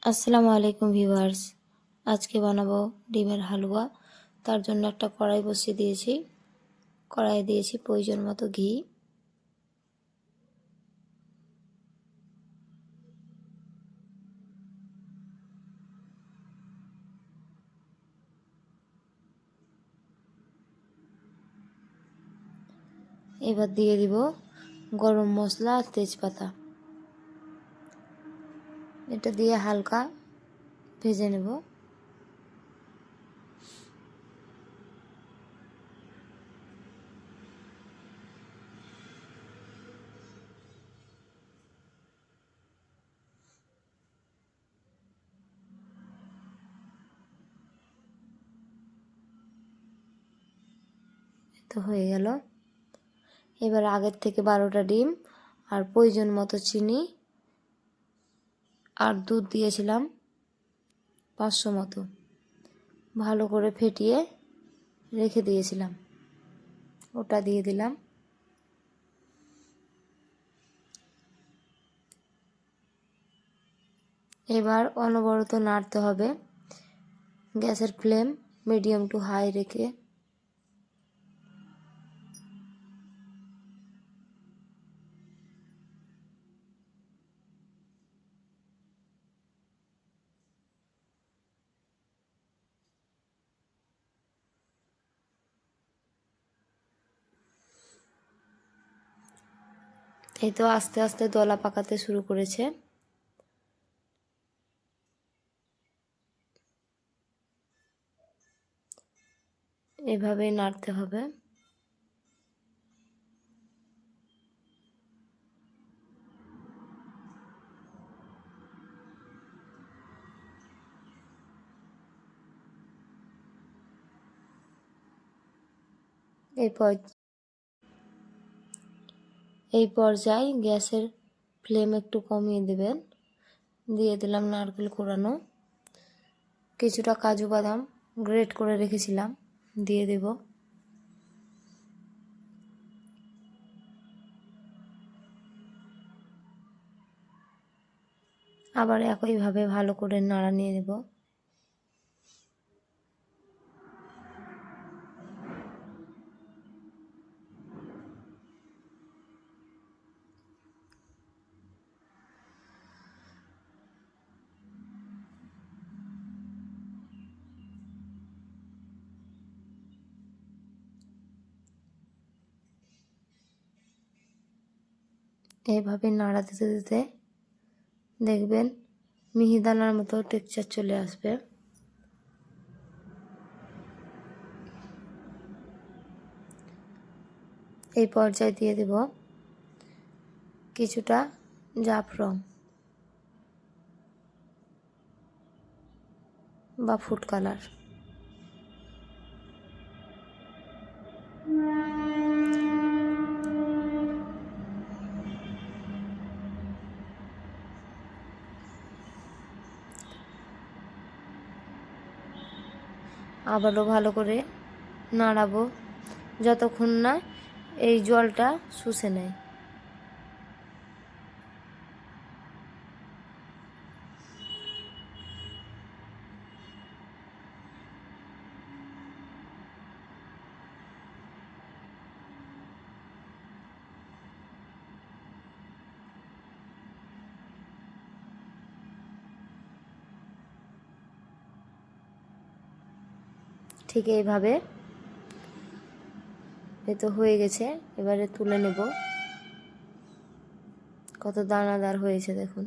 আসসালামু আলাইকুম ভিউয়ার্স। আজকে বানাবো ডিমের হালুয়া। তার জন্য একটা কড়াই বসিয়ে দিয়েছি। কড়াইয়ে দিয়েছি প্রয়োজন মতো ঘি। এবার দিয়ে দিব গরম মশলা আর তেজপাতা। এটা দিয়ে হালকা ভেজে নেব। তো হয়ে গেল। এবার আগের থেকে 12টা ডিম আর প্রয়োজন মতো চিনি আর দুধ দিয়েছিলাম 500 মতো, ভালো করে ফেটিয়ে রেখে দিয়েছিলাম, ওটা দিয়ে দিলাম। এবার অনবরত নাড়তে হবে। গ্যাসের ফ্লেম মিডিয়াম টু হাই রেখে এই তো আস্তে আস্তে দলা পাকাতে শুরু করেছে। এভাবেই নাড়তে হবে। এই পর্যায়ে গ্যাসের ফ্লেম একটু কমিয়ে দেবেন। দিয়ে দিলাম নারকেল কোড়ানো, কিছুটা কাজু বাদাম গ্রেট করে রেখেছিলাম দিয়ে দেব। আবার একইভাবে ভালো করে নাড়া নিয়ে দেব। এইভাবে নাড়া দিতে দিতে দেখবেন মিহিদানার মতো টেক্সচার চলে আসবে। এই পর্যায়ে দিয়ে দেব কিছুটা জাফরান বা ফুড কালার। আবারও ভালো করে নাড়াবো যতক্ষণ না এই জলটা শুষে নেয়। ঠিক এইভাবে এই তো হয়ে গেছে। এবারে তুলে নেব। কত দানাদার হয়েছে দেখুন।